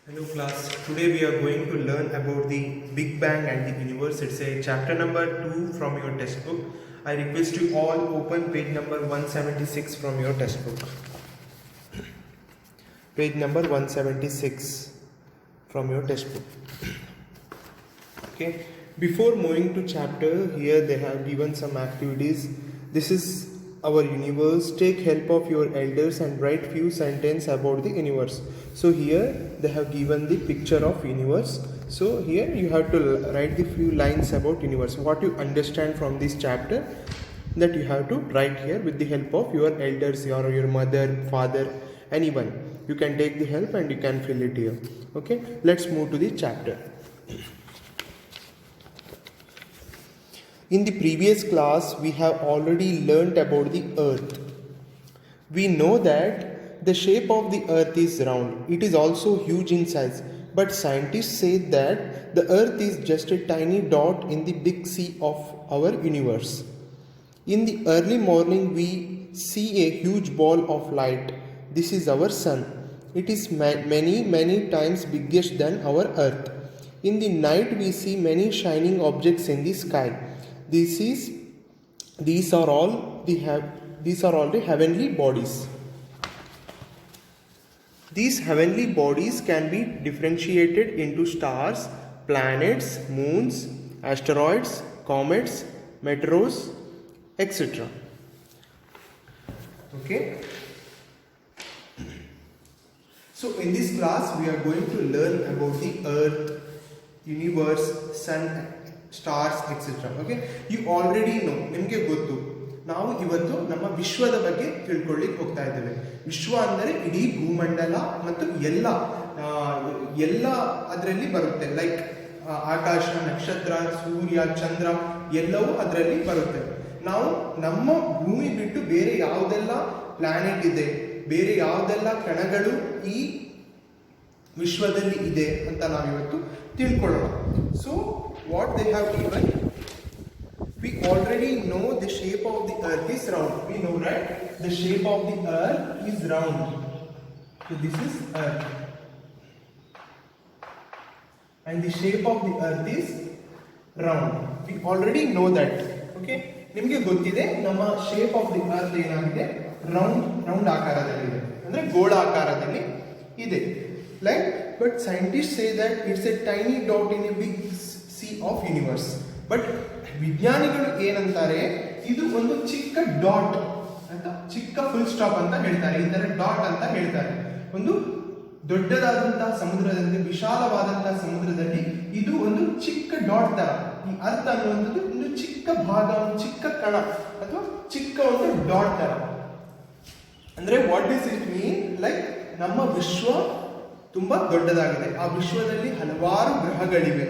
Hello class, today we are going to learn about the Big Bang and the universe. It's a chapter number 2 from your textbook. I request you all open page number 176 from your textbook. Page number 176 from your textbook. Okay, before moving to chapter, here they have given some activities. This is our universe. Take help of your elders and write few sentences about the universe. So here they have given the picture of universe. So here you have to write the few lines about universe. What you understand from this chapter, that you have to write here with the help of your elders, your mother, father, anyone. You can take the help and you can fill it here. Okay, let's move to the chapter. In the previous class, we have already learnt about the earth. We know that the shape of the earth is round. It is also huge in size. But scientists say that the earth is just a tiny dot in the big sea of our universe. In the early morning, we see a huge ball of light. This is our sun. It is many times bigger than our earth. In the night, we see many shining objects in the sky. These are all the heavenly bodies. These heavenly bodies can be differentiated into stars, planets, moons, asteroids, comets, meteors, etc. Okay. So in this class we are going to learn about the earth, universe, sun, stars etcetera. Okay, you already know, ನಿಮಗೆ ಗೊತ್ತು. ನಾವು ಇವತ್ತು ನಮ್ಮ ವಿಶ್ವದ ಬಗ್ಗೆ ತಿಳ್ಕೊಳ್ಳಿಕ್ಕೆ ಹೋಗ್ತಾ ಇದ್ದೇವೆ. ವಿಶ್ವ ಅಂದರೆ ಇಡೀ ಭೂಮಂಡಲ ಮತ್ತು ಎಲ್ಲ ಅದರಲ್ಲಿ ಬರುತ್ತೆ. ಲೈಕ್ ಆಕಾಶ, ನಕ್ಷತ್ರ, ಸೂರ್ಯ, ಚಂದ್ರ ಎಲ್ಲವೂ ಅದರಲ್ಲಿ ಬರುತ್ತೆ. ನಾವು ನಮ್ಮ ಭೂಮಿ ಬಿಟ್ಟು ಬೇರೆ ಯಾವುದೆಲ್ಲ ಪ್ಲಾನೆಟ್ ಇದೆ, ಬೇರೆ ಯಾವುದೆಲ್ಲ ಕಣಗಳು ಈ ವಿಶ್ವದಲ್ಲಿ ಇದೆ ಅಂತ ನಾವಿವತ್ತು ತಿಳ್ಕೊಳ್ಳೋಣ. So what they have given, we already know the shape of the earth is round. We know, right? The shape of the earth is round. So this is earth, and the shape of the earth is round. We already know that. Okay, ನಿಮಗೆ ಗೊತ್ತಿದೆ ನಮ್ಮ shape of the earth ಏನಾಗಿದೆ, round ಆಕಾರದಲ್ಲಿದೆ, ಅಂದ್ರೆ ಗೋಳಾಕಾರದಲ್ಲಿ ಇದೆ. Like, but scientists say that it's a tiny dot in a big of universe. But ವಿಜ್ಞಾನಿಗಳು ಏನಂತಾರೆ, ಇದು ಒಂದು ಚಿಕ್ಕ ಡಾಟ್ ಅಂತ, ಚಿಕ್ಕ ಫುಲ್ ಸ್ಟಾಪ್ ಅಂತ ಹೇಳ್ತಾರೆ. ಈ ತರ ಡಾಟ್ ಅಂತ ಹೇಳ್ತಾರೆ. ಒಂದು ದೊಡ್ಡದಾದಂತಹ ಸಮುದ್ರದಲ್ಲಿ, ವಿಶಾಲವಾದಂತಹ ಸಮುದ್ರದಲ್ಲಿ ಇದು ಒಂದು ಚಿಕ್ಕ ಡಾಟ್ ತರ. ಈ ಅರ್ಥ ಅನ್ನುವಂಥದ್ದು ಒಂದು ಚಿಕ್ಕ ಭಾಗ, ಒಂದು ಚಿಕ್ಕ ಕಣ ಅಥವಾ ಚಿಕ್ಕ ಒಂದು ಡಾಟ್ ತರ. ಅಂದ್ರೆ what is it mean, like ನಮ್ಮ ವಿಶ್ವ ತುಂಬಾ ದೊಡ್ಡದಾಗಿದೆ. ಆ ವಿಶ್ವದಲ್ಲಿ ಹಲವಾರು ಗ್ರಹಗಳಿವೆ,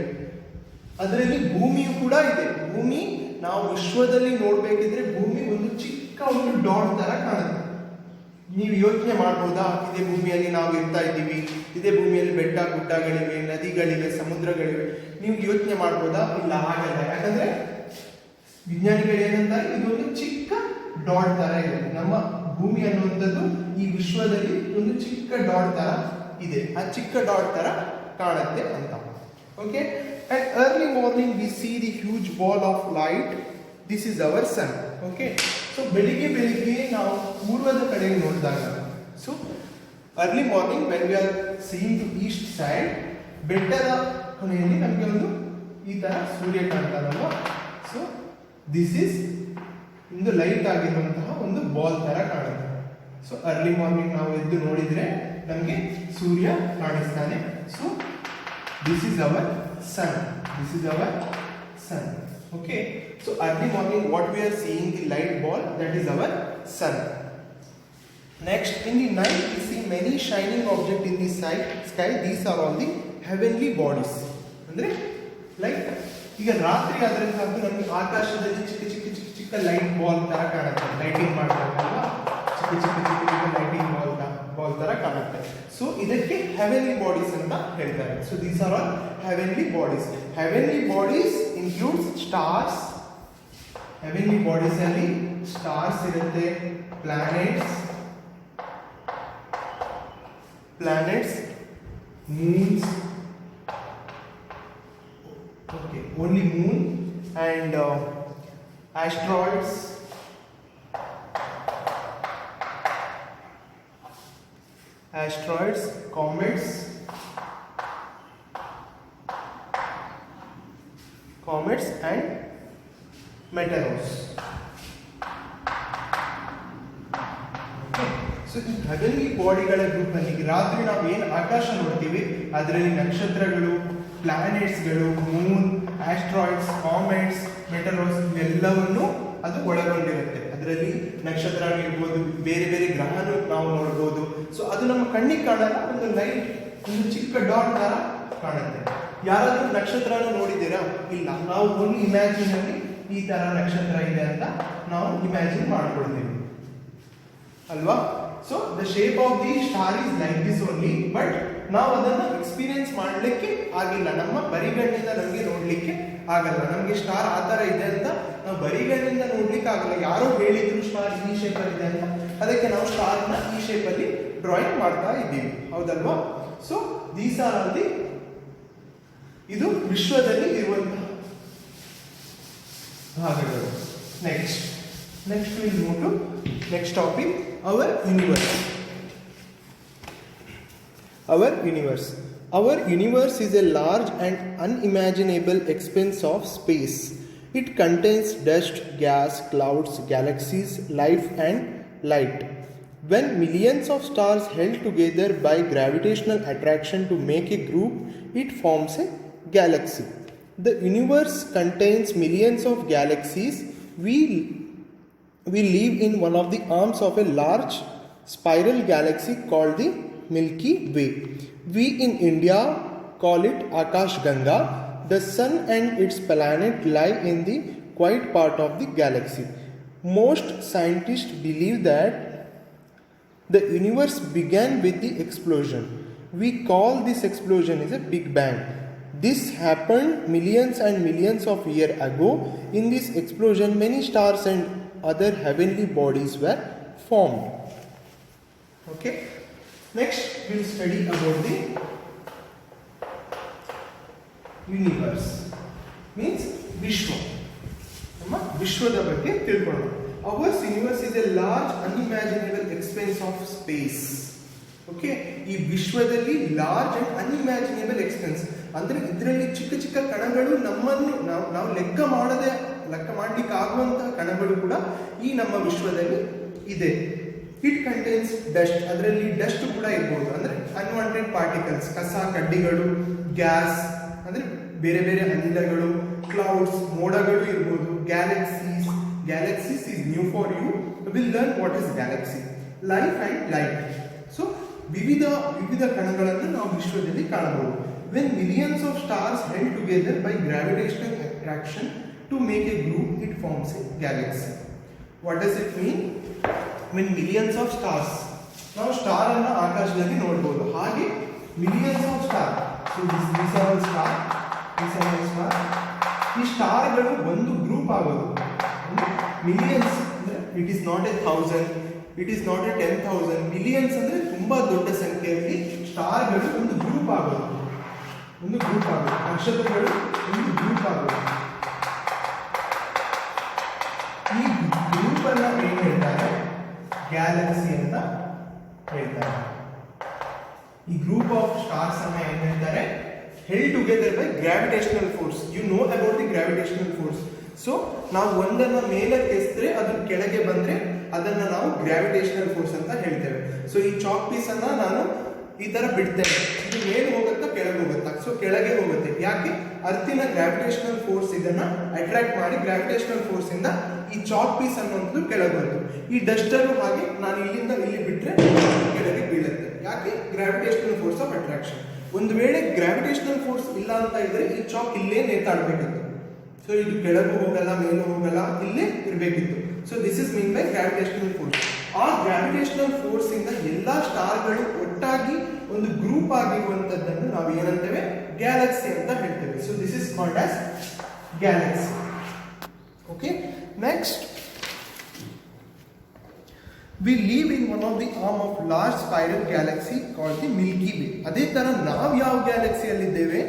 ಅದರಲ್ಲಿ ಭೂಮಿಯು ಕೂಡ ಇದೆ. ಭೂಮಿ ನಾವು ವಿಶ್ವದಲ್ಲಿ ನೋಡ್ಬೇಕಿದ್ರೆ ಭೂಮಿ ಒಂದು ಚಿಕ್ಕ ಒಂದು ಡಾಟ್ ತರ ಕಾಣುತ್ತೆ. ನೀವು ಯೋಚನೆ ಮಾಡ್ಬೋದಾ, ಇದೇ ಭೂಮಿಯಲ್ಲಿ ನಾವು ಇರ್ತಾ ಇದ್ದೀವಿ, ಇದೇ ಭೂಮಿಯಲ್ಲಿ ಬೆಟ್ಟ ಗುಡ್ಡಗಳಿವೆ, ನದಿಗಳಿವೆ, ಸಮುದ್ರಗಳಿವೆ. ನೀವು ಯೋಚನೆ ಮಾಡ್ಬೋದಾ? ಇಲ್ಲ, ಆಗಲ್ಲ. ಯಾಕಂದ್ರೆ ವಿಜ್ಞಾನಿಗಳು ಏನಂತಾರೆ, ಇದೊಂದು ಚಿಕ್ಕ ಡಾಟ್ ತರ ಇದೆ. ನಮ್ಮ ಭೂಮಿ ಅನ್ನುವಂಥದ್ದು ಈ ವಿಶ್ವದಲ್ಲಿ ಒಂದು ಚಿಕ್ಕ ಡಾಟ್ ತರ ಇದೆ, ಆ ಚಿಕ್ಕ ಡಾಟ್ ತರ ಕಾಣುತ್ತೆ ಅಂತ. Okay, at early morning we see the huge ball of light. This is our sun. Okay, so ಬೆಳಿಗ್ಗೆ ನಾವು ಪೂರ್ವದ ಕಡೆ ನೋಡಿದಾಗ, so early morning when we are seeing to east side, ಬೆಟ್ಟದ ಕೊನೆಯಲ್ಲಿ ನಮಗೆ ಒಂದು ಈ ತರ ಸೂರ್ಯ ಕಾಣ್ತಾರಲ್ವಾ. ಸೊ ದಿಸ್ ಇಸ್ ಒಂದು ಲೈಟ್ ಆಗಿರುವಂತಹ ಒಂದು ಬಾಲ್ ತರ ಕಾಣುತ್ತೆ. ಸೊ ಅರ್ಲಿ ಮಾರ್ನಿಂಗ್ ನಾವು ಎದ್ದು ನೋಡಿದ್ರೆ ನಮಗೆ ಸೂರ್ಯ ಕಾಣಿಸ್ತಾನೆ. So this is our sun. This is our sun. Okay, so early morning what we are seeing, the light ball, that is our sun. Next, in the night we see many shining objects in the sky. These are all the heavenly bodies. ಅಂದ್ರೆ like ಈಗ ರಾತ್ರಿ ಆದ್ರೆ ಸಾಕು ನಮಗೆ ಆಕಾಶದಲ್ಲಿ ಚಿಕ್ಕ light ball ತರ ಕಾಣುತ್ತೆ. ಲೈಟಿಂಗ್ ಮಾಡ್ತಾರಲ್ವಾ, ಚಿಕ್ಕ ಲೈಟಿಂಗ್ ಬಾಲ್ ತರ ಕಾಣುತ್ತೆ. ಸೊ ಇದಕ್ಕೆ ಹೆವೆನ್ಲಿ ಬಾಡೀಸ್ ಅಂತ ಹೇಳ್ತಾರೆ. So these are all heavenly bodies. Heavenly bodies includes stars. Heavenly bodies ಅಲ್ಲಿ ಸ್ಟಾರ್ಸ್ ಇರುತ್ತೆ, planets, moons, okay, only moon and asteroids, comets, and meteors. So ಈ ಹೆವೆನ್ಲಿ ಬಾಡಿಗಳ ಗ್ರೂಪ್ನಲ್ಲಿ ರಾತ್ರಿ ನಾವು ಏನು ಆಕಾಶ ನೋಡ್ತೀವಿ ಅದರಲ್ಲಿ ನಕ್ಷತ್ರಗಳು, ಪ್ಲಾನೆಟ್ಸ್ಗಳು, ಮೂನ್, ಆಸ್ಟ್ರಾಯ್ಡ್ಸ್, ಕಾಮೆಟ್ಸ್, ಮೆಟರೋಸ್ ಇವೆಲ್ಲವನ್ನು ಅದು ಒಳಗೊಂಡಿರುತ್ತೆ. ಅದರಲ್ಲಿ ನಕ್ಷತ್ರ ಇರ್ಬೋದು, ಬೇರೆ ಬೇರೆ ಗ್ರಹನು ನಾವು ನೋಡ್ಬೋದು. ಸೊ ಅದು ನಮ್ಮ ಕಣ್ಣಿಗೆ ಕಾಣಲ್ಲ, ಒಂದು ಲೈಟ್, ಒಂದು ಚಿಕ್ಕ ಡಾಟ್ ತರ ಕಾಣುತ್ತೆ. ಯಾರಾದ್ರೂ ನಕ್ಷತ್ರನ ನೋಡಿದ್ದೀರಾ? ಇಲ್ಲ. ನಾವು ಓನ್ಲಿ ಇಮ್ಯಾಜಿನ್ ಅಲ್ಲಿ ಈ ತರ ನಕ್ಷತ್ರ ಇದೆ ಅಂತ ನಾವು ಇಮ್ಯಾಜಿನ್ ಮಾಡ್ಕೊಳ್ತೀವಿ ಅಲ್ವಾ? So the shape of the star is like this only, but ನಾವು ಅದನ್ನ ಎಕ್ಸ್ಪೀರಿಯನ್ಸ್ ಮಾಡಲಿಕ್ಕೆ ಆಗಿಲ್ಲ. ನಮ್ಮ ಬರಿಗಣ್ಣಿಂದ ನಮಗೆ ನೋಡ್ಲಿಕ್ಕೆ ಆಗಲ್ಲ. ನಮಗೆ ಸ್ಟಾರ್ ಆ ತರ ಇದೆ ಅಂತ ನಾವು ಬರಿಗಣ್ಣಿಂದ ನೋಡ್ಲಿಕ್ಕೆ ಆಗಲ್ಲ. ಯಾರೋ ಹೇಳಿದ್ರು ಸ್ಟಾರ್ ಈ ಶೇಪ್ ಅಲ್ಲಿ ಇದೆ ಅಂತ, ಅದಕ್ಕೆ ನಾವು ಸ್ಟಾರ್ ನ ಈ ಶೇಪ್ ಅಲ್ಲಿ ಡ್ರಾಯಿಂಗ್ ಮಾಡ್ತಾ ಇದ್ದೀವಿ, ಹೌದಲ್ವಾ? So these are all the, ಇದು ವಿಶ್ವದಲ್ಲಿ ಇರುವಂತಹ ಭಾಗಗಳು. Next will move to next topic, our universe. Our universe is a large and unimaginable expanse of space. It contains dust, gas, clouds, galaxies, life and light. When millions of stars held together by gravitational attraction to make a group, it forms a galaxy. The universe contains millions of galaxies. We live in one of the arms of a large spiral galaxy called the Milky Way. We in India call it Akash Ganga. The sun and its planet lie in the quiet part of the galaxy. Most scientists believe that the universe began with the explosion. We call this explosion as a Big Bang. This happened millions and millions of years ago. In this explosion, many stars and other heavenly bodies were formed. Okay, next we'll study about the universe, means Vishwa. ನಮ್ಮ ವಿಶ್ವದ ಬಗ್ಗೆ ತಿಳ್ಕೊಳ್ಳೋಣ. Our universe is a large unimaginable expanse of space. Okay, ಈ ವಿಶ್ವದಲ್ಲಿ large and unimaginable expense ಅಂದ್ರೆ ಇದರಲ್ಲಿ ಚಿಕ್ಕ ಚಿಕ್ಕ ಕಣಗಳು ನಮ್ಮನ್ನು ನಾವು ಲೆಕ್ಕ ಮಾಡ್ಲಿಕ್ಕೆ ಆಗುವಂತಹ ಕಣಗಳು ಕೂಡ ಈ ನಮ್ಮ ವಿಶ್ವದಲ್ಲಿ ಇದೆ. ಇಟ್ ಕಂಟೈನ್ಸ್ ಡಸ್ಟ್, ಅದರಲ್ಲಿ ಡಸ್ಟ್ ಕೂಡ ಇರ್ಬೋದು, ಅಂದ್ರೆ ಅನ್ವಾಂಟೆಡ್ ಪಾರ್ಟಿಕಲ್ಸ್, ಕಸ ಕಡ್ಡಿಗಳು, ಗ್ಯಾಸ್ ಅಂದ್ರೆ ಬೇರೆ ಬೇರೆ ಅನಿಲಗಳು, ಕ್ಲೌಡ್ಸ್ ಮೋಡಗಳು ಇರ್ಬೋದು, galaxies is new for you, will learn what is galaxy, life and light. So ವಿವಿಧ ಕಣಗಳನ್ನು ನಾವು ವಿಶ್ವದಲ್ಲಿ ಕಾಣಬಹುದು. When millions of stars held together by gravitational attraction to make a group, it forms a galaxy. What does it mean? When millions of stars, ನಾವು star ಅನ್ನು ಆಕಾಶದಲ್ಲಿ ನೋಡಬಹುದು, ಹಾಗೆ millions off star, so these are all star, ಈ ಸ್ಟಾರ್ಗಳು ಒಂದು group ಆಗೋದು. Millions ಅಂದ್ರೆ it is not A 1000, it is not A 10,000, millions ಅಂದ್ರೆ ತುಂಬಾ ದೊಡ್ಡ ಸಂಖ್ಯೆಯಲ್ಲಿ ಸ್ಟಾರ್ಗಳು ಒಂದು ಗ್ರೂಪ್ ಆಗೋದು, ನಕ್ಷತ್ರಗಳು ಒಂದು ಗ್ರೂಪ್ ಆಗೋದು. ಈ ಗ್ರೂಪ್ ಅನ್ನ ಏನ್ ಹೇಳ್ತಾರೆ? ಗ್ಯಾಲಕ್ಸಿ ಅಂತ ಹೇಳ್ತಾರೆ. ಈ ಗ್ರೂಪ್ ಆಫ್ ಸ್ಟಾರ್ಸ್ ಅನ್ನ ಏನ್ ಹೇಳ್ತಾರೆ? held together by gravitational force. You know about the gravitational force. So ನಾವು ಒಂದನ್ನ ಮೇಲಕ್ಕೆ ಎಸಿದ್ರೆ ಅದು ಕೆಳಗೆ ಬಂದ್ರೆ ಅದನ್ನ ನಾವು ಗ್ರಾವಿಟೇಷನಲ್ ಫೋರ್ಸ್ ಅಂತ ಹೇಳ್ತೇವೆ. ಸೊ ಈ ಚಾಕ್ ಪೀಸ್ ಅನ್ನ ನಾನು ಈ ತರ ಬಿಡ್ತೇನೆ, ಇದು ಮೇಲೆ ಹೋಗುತ್ತಾ ಕೆಳಗೆ ಹೋಗುತ್ತಾ? ಸೊ ಕೆಳಗೆ ಹೋಗುತ್ತೆ. ಯಾಕೆ? ಅರ್ಥಿನ ಗ್ರಾವಿಟೇಷನಲ್ ಫೋರ್ಸ್ ಇದನ್ನ ಅಟ್ರಾಕ್ಟ್ ಮಾಡಿ ಗ್ರಾವಿಟೇಷನಲ್ ಫೋರ್ಸ್ ಇಂದ ಈ ಚಾಕ್ ಪೀಸ್ ಅನ್ನೋದು ಕೆಳಗೆ ಬಂತು. ಈ ಡಸ್ಟರ್ ಹಾಗೆ ನಾನು ಇಲ್ಲಿಂದ ಇಲ್ಲಿ ಬಿಟ್ರೆ ಕೆಳಗೆ ಬೀಳುತ್ತೆ. ಯಾಕೆ? Gravitational force of attraction. ಒಂದು ವೇಳೆ ಗ್ರಾವಿಟೇಷನಲ್ ಫೋರ್ಸ್ ಇಲ್ಲ ಅಂತ ಇದ್ರೆ ಈ ಚಾಕ್ ಇಲ್ಲೇ ನೇತಾಡ್ಬೇಕಿತ್ತು. ಸೊ ಇದು ಕೆಳಗೂ ಹೋಗಲ್ಲ, ಮೇಲೂ ಹೋಗಲ್ಲ, ಇಲ್ಲೇ ಇರಬೇಕಿತ್ತು. So this is mean by gravitational force. ಆ ಗ್ರಾವಿಟೇಷನಲ್ ಫೋರ್ಸ್ ಇಂದ ಎಲ್ಲಾ ಸ್ಟಾರ್ಗಳು ಒಟ್ಟಾಗಿ ಒಂದು ಗ್ರೂಪ್ ಆಗಿರುವಂತದ್ದನ್ನು ನಾವು ಏನಂತೇವೆ? ಗ್ಯಾಲಕ್ಸಿ ಅಂತ ಹೇಳ್ತೇವೆ. So this is called as Galaxy. Okay, next we live in one of the arm of large spiral Galaxy called the Milky way. ಅದೇ ತರ ನಾವು ಯಾವ ಗ್ಯಾಲಕ್ಸಿಯಲ್ಲಿದ್ದೇವೆ,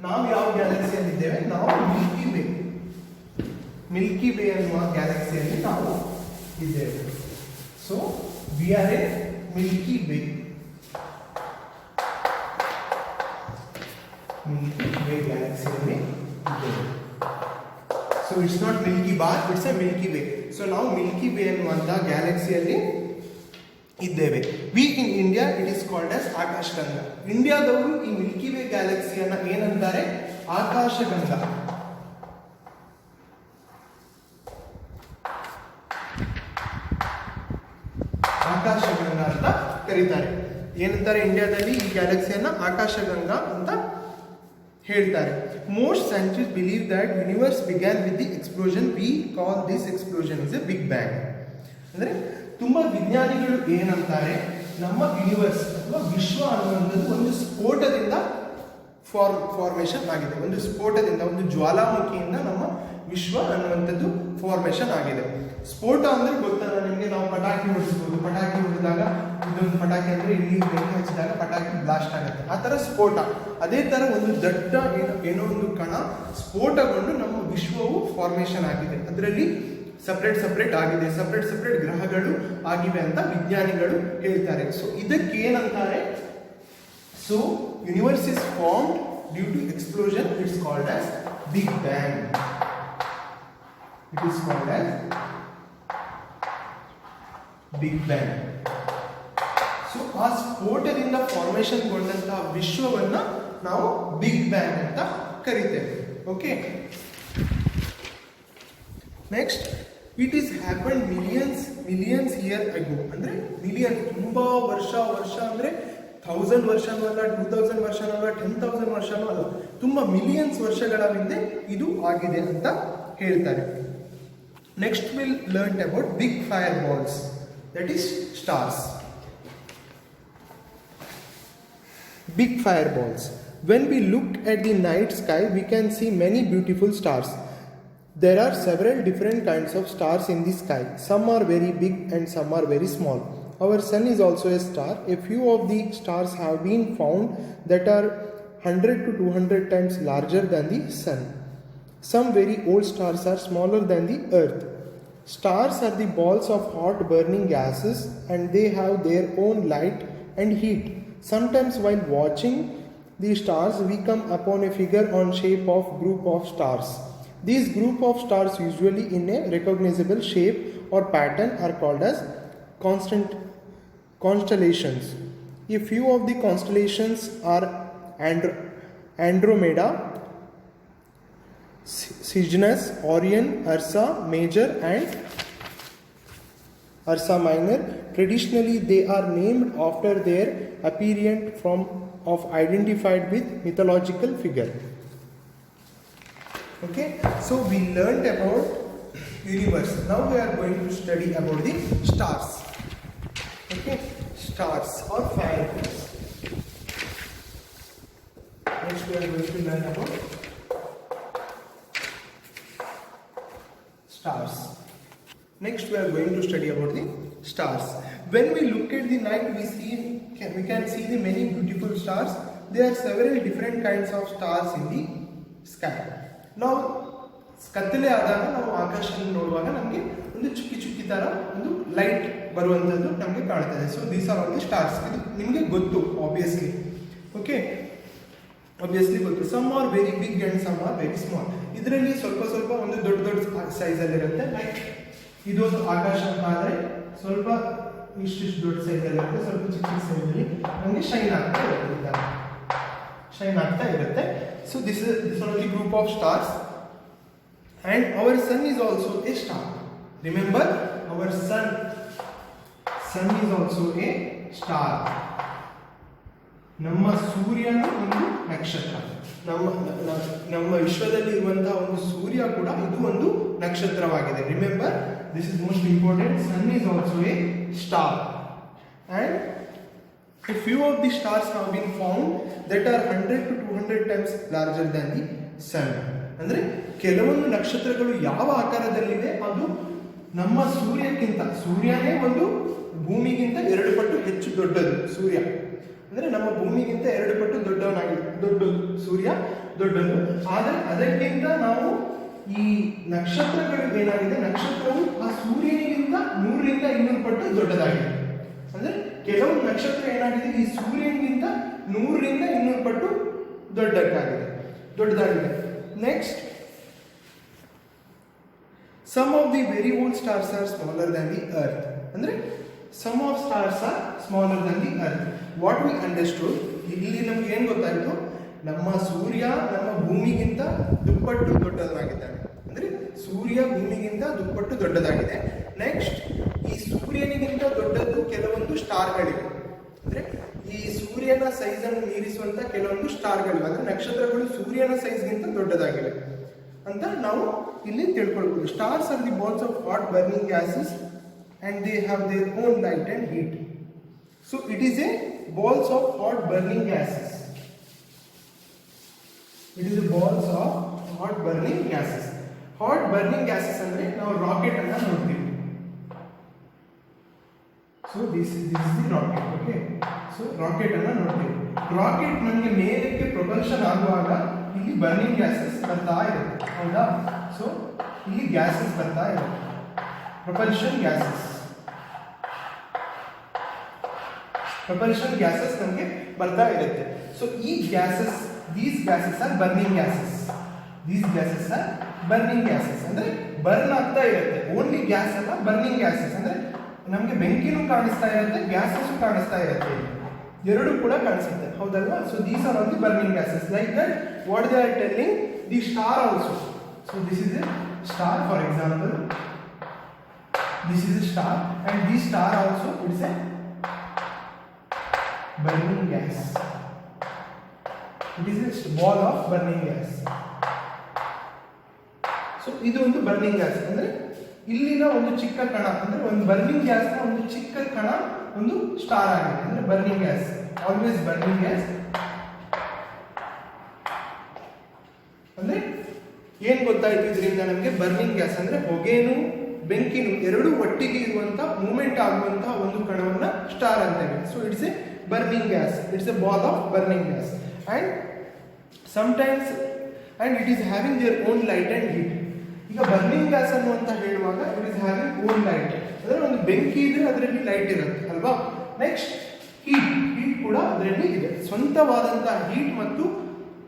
ನಾವು ಮಿಲ್ಕಿ ವೇ ಅನ್ನುವ ಗ್ಯಾಲಕ್ಸಿಯಲ್ಲಿ ನಾವು ಇದ್ದೇವೆ. So we are a Milky Way ಗ್ಯಾಲಕ್ಸಿಯಲ್ಲಿ ಇದ್ದೇವೆ. So it's not Milky Bar, it's a Milky Way. So ನಾವು ಮಿಲ್ಕಿ ವೇ ಅನ್ನುವಂತಹ ಗ್ಯಾಲಕ್ಸಿಯಲ್ಲಿ ಇದ್ದೇವೆ. We in India it is called as Akashganga. ಇಂಡಿಯಾದವರು ಈ ಮಿಲ್ಕಿ ವೇ ಗ್ಯಾಲಕ್ಸಿಯನ್ನ ಏನಂತಾರೆ, ಆಕಾಶಗಂಗಾ. ಆಕಾಶಗಂಗಾ ಅಂತ ಕರೀತಾರೆ. ಏನಂತಾರೆ ಇಂಡಿಯಾದಲ್ಲಿ ಈ ಗ್ಯಾಲಕ್ಸಿಯನ್ನ ಆಕಾಶಗಂಗಾ ಅಂತ ಹೇಳ್ತಾರೆ. Most scientist believe that universe began with the explosion. We call this explosion is a big bang. ಅಂದ್ರೆ ತುಂಬಾ ವಿಜ್ಞಾನಿಗಳು ಏನಂತಾರೆ, ನಮ್ಮ ಯೂನಿವರ್ಸ್ ಅಥವಾ ವಿಶ್ವ ಅನ್ನುವಂಥದ್ದು ಒಂದು ಸ್ಫೋಟದಿಂದ ಫಾರ್ಮೇಷನ್ ಆಗಿದೆ. ಒಂದು ಸ್ಫೋಟದಿಂದ, ಒಂದು ಜ್ವಾಲಾಮುಖಿಯಿಂದ ನಮ್ಮ ವಿಶ್ವ ಅನ್ನುವಂಥದ್ದು ಫಾರ್ಮೇಷನ್ ಆಗಿದೆ. ಸ್ಫೋಟ ಅಂದ್ರೆ ಗೊತ್ತಲ್ಲ ನಿಮಗೆ, ನಾವು ಪಟಾಕಿ ಹೊಡಿಸ್ಬೋದು. ಪಟಾಕಿ ಹೊಡೆದಾಗ ಇದೊಂದು ಪಟಾಕಿ ಅಂದ್ರೆ ಇಲ್ಲಿ ಬೆಂಕಿ ಹಚ್ಚಿದಾಗ ಪಟಾಕಿ ಬ್ಲಾಸ್ಟ್ ಆಗುತ್ತೆ, ಆ ಥರ ಸ್ಫೋಟ. ಅದೇ ಥರ ಒಂದು ದೊಡ್ಡ ಏನೋ ಒಂದು ಕಣ ಸ್ಫೋಟಗೊಂಡು ನಮ್ಮ ವಿಶ್ವವು ಫಾರ್ಮೇಷನ್ ಆಗಿದೆ. ಅದರಲ್ಲಿ ಸಪ್ರೇಟ್ ಆಗಿದೆ, ಸಪ್ರೇಟ್ ಗ್ರಹಗಳು ಆಗಿವೆ ಅಂತ ವಿಜ್ಞಾನಿಗಳು ಹೇಳ್ತಾರೆ. ಸೊ ಇದಕ್ಕೆ ಏನಂತಾರೆ, so universe is formed due to explosion. It's called as big bang. It is called as big bang. So ಆ ಸ್ಫೋಟದಿಂದ ಫಾರ್ಮೇಷನ್ಗೊಂಡಂತಹ ವಿಶ್ವವನ್ನ ನಾವು ಬಿಗ್ ಬ್ಯಾಂಗ್ ಅಂತ ಕರಿತೇವೆ. Okay, next it is happen millions year ago. ಅಂದ್ರೆ ಮಿಲಿಯನ್, ತುಂಬಾ ವರ್ಷ ಅಂದ್ರೆ 1000 ವರ್ಷನೂ ಅಲ್ಲ, 2000 ವರ್ಷನೂ ಅಲ್ಲ, 10,000 ವರ್ಷನೂ ಅಲ್ಲ, ತುಂಬಾ ಮಿಲಿಯನ್ಸ್ ವರ್ಷಗಳ ಹಿಂದೆ ಇದು ಆಗಿದೆ ಅಂತ ಹೇಳ್ತಾರೆ. Next will learn about big fire balls, that is stars. Big fireballs. When we look at the night sky, we can see many beautiful stars. There are several different kinds of stars in the sky. Some are very big and some are very small. Our sun is also a star. A few of the stars have been found that are 100 to 200 times larger than the sun. Some very old stars are smaller than the earth. Stars are the balls of hot burning gases and they have their own light and heat. Sometimes while watching the stars we come upon a figure on shape of group of stars. These group of stars usually in a recognizable shape or pattern are called as constellations. A few of the constellations are Andromeda, Cygnus, Orion, Ursa Major and Ursa Minor. Traditionally they are named after their appearance of identified with mythological figure. Okay, so we learned about universe. Now we are going to study about the stars. Okay, stars or fireballs. Next we are going to learn about stars. Next we are going to study about the stars. When we look at the night we can see the many beautiful stars. There are several different kinds of stars in the sky. ನಾವು ಕತ್ತಲೆ ಆದಾಗ ನಾವು ಆಕಾಶವನ್ನು ನೋಡುವಾಗ ನಮಗೆ ಒಂದು ಚುಕ್ಕಿ ತರ ಒಂದು ಲೈಟ್ ಬರುವಂಥದ್ದು ನಮಗೆ ಕಾಣ್ತದೆ. So these are all the stars. ಇದು ನಿಮಗೆ ಗೊತ್ತು ಆಬ್ವಿಯಸ್ಲಿ. ಓಕೆ, ಆಬ್ವಿಯಸ್ಲಿ ಗೊತ್ತು. Some are very big and some are very small. ಇದರಲ್ಲಿ ಸ್ವಲ್ಪ ಒಂದು ದೊಡ್ಡ ಸೈಜಲ್ಲಿ ಇರುತ್ತೆ. ಲೈಕ್ ಇದೊಂದು ಆಕಾಶ ಅಂತ ಆದರೆ ಸ್ವಲ್ಪ ಇಷ್ಟಿಷ್ಟು ದೊಡ್ಡ ಸೈಜಲ್ಲಿ ಇರುತ್ತೆ, ಸ್ವಲ್ಪ ಚಿಕ್ಕ ಸೈಜಲ್ಲಿ ನಮಗೆ ಶೈನ್ ಆಗ್ತಾ ಇರುತ್ತೆ. So this are the group of stars and our sun is also a star. Remember, our sun is also a star. ನಮ್ಮ ಸೂರ್ಯನು ಒಂದು ನಕ್ಷತ್ರ. ನಮ್ಮ ವಿಶ್ವದಲ್ಲಿ ಇರುವಂತಹ ಒಂದು ಸೂರ್ಯ ಕೂಡ ಇದು ಒಂದು ನಕ್ಷತ್ರವಾಗಿದೆ. Remember, this is most important. Sun is also a star and a few of the stars have been found that are 100 to 200 times larger than the sun. ಅಂದರೆ ಕೆಲವೊಂದು ನಕ್ಷತ್ರಗಳು ಯಾವ ಆಕಾರದಲ್ಲಿವೆ ಅದು ನಮ್ಮ ಸೂರ್ಯಕ್ಕಿಂತ, ಸೂರ್ಯನೇ ಒಂದು ಭೂಮಿಗಿಂತ 2 ಪಟ್ಟು ಹೆಚ್ಚು ದೊಡ್ಡದು ಸೂರ್ಯ. ಅಂದ್ರೆ ನಮ್ಮ ಭೂಮಿಗಿಂತ 2 ಪಟ್ಟು ದೊಡ್ಡದು ಸೂರ್ಯ ದೊಡ್ಡದು. ಆದರೆ ಅದಕ್ಕಿಂತ ನಾವು ಈ ನಕ್ಷತ್ರಗಳು ಏನಾಗಿದೆ, ನಕ್ಷತ್ರವು ಆ ಸೂರ್ಯನಿಗಿಂತ 100 ರಿಂದ 200 ಪಟ್ಟು ದೊಡ್ಡದಾಗಿದೆ. ಅಂದ್ರೆ ಕೆಲವು ನಕ್ಷತ್ರ ಏನಾಗಿದೆ, ಈ ಸೂರ್ಯನಿಗಿಂತ 100 ರಿಂದ 200 ಪಟ್ಟು ದೊಡ್ಡದಾಗಿದೆ. Next, some of the very old stars are smaller than the earth. ಅಂದ್ರೆ some of stars are smaller than the earth. What we understood, ಇಲ್ಲಿ ನಮ್ಗೆ ಏನು ಗೊತ್ತಾಯಿತು, ನಮ್ಮ ಸೂರ್ಯ ನಮ್ಮ ಭೂಮಿಗಿಂತ ದುಪ್ಪಟ್ಟು ದೊಡ್ಡದಾಗಿದ್ದಾನೆ. ಅಂದ್ರೆ ಸೂರ್ಯ ಭೂಮಿಗಿಂತ ದುಪ್ಪಟ್ಟು ದೊಡ್ಡದಾಗಿದೆ. ನೆಕ್ಸ್ಟ್, ಈ ಸೂರ್ಯನಿಗಿಂತ ದೊಡ್ಡದು ಕೆಲವೊಂದು ಸ್ಟಾರ್ಗಳಿವೆ. ಅಂದ್ರೆ ಈ ಸೂರ್ಯನ ಸೈಜ್ ಅನ್ನು ಮೀರಿಸುವಂತ ಕೆಲವೊಂದು ಸ್ಟಾರ್ಗಳಿವೆ, ಅಂದ್ರೆ ನಕ್ಷತ್ರಗಳು ಸೂರ್ಯನ ಸೈಜ್ಗಿಂತ ದೊಡ್ಡದಾಗಿವೆ ಅಂತ ನಾವು ಇಲ್ಲಿ ತಿಳ್ಕೊಳ್ಬಹುದು. Stars are the balls of hot burning gases and they have their own light and heat. So it is a balls of hot burning gases. It is a balls of hot burning gases. Hot burning gases ಅಂದ್ರೆ ನಾವು rocket ಅನ್ನು ನೋಡ್ತೀವಿ. So this is the rocket. Okay. So rocket ಅನ್ನು ನೋಡ್ತೀವಿ. Rocket ನಮಗೆ ಮೇಲಕ್ಕೆ propulsion ಆಗುವಾಗ ಇಲ್ಲಿ ಬರ್ನಿಂಗ್ ಗ್ಯಾಸಸ್ ಬರ್ತಾ ಇರುತ್ತೆ, ಹೌದಾ? ಸೊ ಇಲ್ಲಿ ಗ್ಯಾಸಸ್ ಬರ್ತಾ ಇರುತ್ತೆ, ಪ್ರೊಪಲ್ಷನ್ ಗ್ಯಾಸಸ್ ನಮಗೆ ಬರ್ತಾ ಇರುತ್ತೆ. ಸೊ ಈ gases, these gases are burning gases. ಅಂದ್ರೆ ಬರ್ನ್ ಆಗ್ತಾ ಇರುತ್ತೆ. ಓನ್ಲಿ ಗ್ಯಾಸ್ ಅಲ್ಲ, ಬರ್ನಿಂಗ್ ಗ್ಯಾಸಸ್ ಅಂದ್ರೆ ನಮಗೆ ಬೆಂಕಿನೂ ಕಾಣಿಸ್ತಾ ಇರುತ್ತೆ, ಗ್ಯಾಸಸ್ ಕಾಣಿಸ್ತಾ ಇರುತ್ತೆ, ಎರಡು ಕೂಡ ಕಾಣಿಸುತ್ತೆ, ಹೌದಲ್ವಾ? So these are all the burning gases. Like that what they are telling, the star also. So this is A star, for example. This is a star, and this star also is a burning gas. It is a ball of burning gas. So ಇದು ಒಂದು burning gas. ಅಂದ್ರೆ ಇಲ್ಲಿನ ಒಂದು ಚಿಕ್ಕ ಕಣ, ಅಂದ್ರೆ ಒಂದು burning gas ನ ಒಂದು ಚಿಕ್ಕ ಕಣ ಒಂದು ಸ್ಟಾರ್ ಆಗಿದೆ. ಅಂದ್ರೆ burning gas, always burning gas. ಅಂದ್ರೆ ಏನ್ ಗೊತ್ತಾಯ್ತು ಇದರಿಂದ ನಮಗೆ? ಬರ್ನಿಂಗ್ ಗ್ಯಾಸ್ ಅಂದ್ರೆ ಹೊಗೆನು ಬೆಂಕಿನು ಎರಡು ಒಟ್ಟಿಗೆ ಇರುವಂತ ಮೂವ್ಮೆಂಟ್ ಆಗುವಂತಹ ಒಂದು ಕಣವನ್ನ ಸ್ಟಾರ್ ಅಂತೇವೆ. So it's a burning gas, it's a ball of burning gas. And sometimes and it is having their own light and heat. ಈಗ ಬರ್ನಿಂಗ್ ಗ್ಯಾಸ್ ಅನ್ನುವಂತ ಹೇಳುವಾಗ it is having own light, ಅಂದ್ರೆ ಒಂದು ಬೆಂಕಿ ಇದ್ರೆ ಅದರಲ್ಲಿ ಲೈಟ್ ಇರುತ್ತೆ, ಅಲ್ವಾ? ನೆಕ್ಸ್ಟ್, ಹೀಟ್ ಕೂಡ ಅದರಲ್ಲಿ ಇದೆ, ಸ್ವಂತವಾದಂತಹ ಹೀಟ್ ಮತ್ತು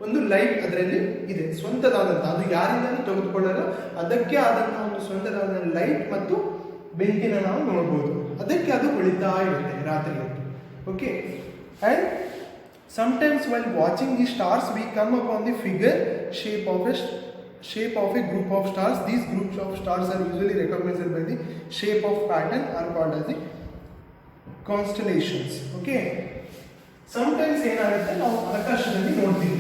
ಒಂದು ಲೈಟ್ ಅದರಲ್ಲಿ ಇದೆ, ಸ್ವಂತದಾದಂತಹ, ಅದು ಯಾರಿಂದಲೂ ತೆಗೆದುಕೊಳ್ಳಲು ಅದಕ್ಕೆ ಆದಂತಹ ಒಂದು ಸ್ವಂತದಾದ ಲೈಟ್ ಮತ್ತು ಬೆಂಕಿನ ನಾವು ನೋಡ್ಬೋದು. ಅದಕ್ಕೆ ಅದು ಉಳಿತಾ ಇರುತ್ತೆ ರಾತ್ರಿ ಹೊತ್ತು. Okay. And sometimes while watching the stars we come upon the figure shape of a group of stars. These groups of stars are usually recognized by the shape of pattern, are called as the constellations. Okay. Sometimes ಏನಾಗುತ್ತೆ, ನಾವು ಆಕಾಶದಲ್ಲಿ ನೋಡ್ತೀವಿ,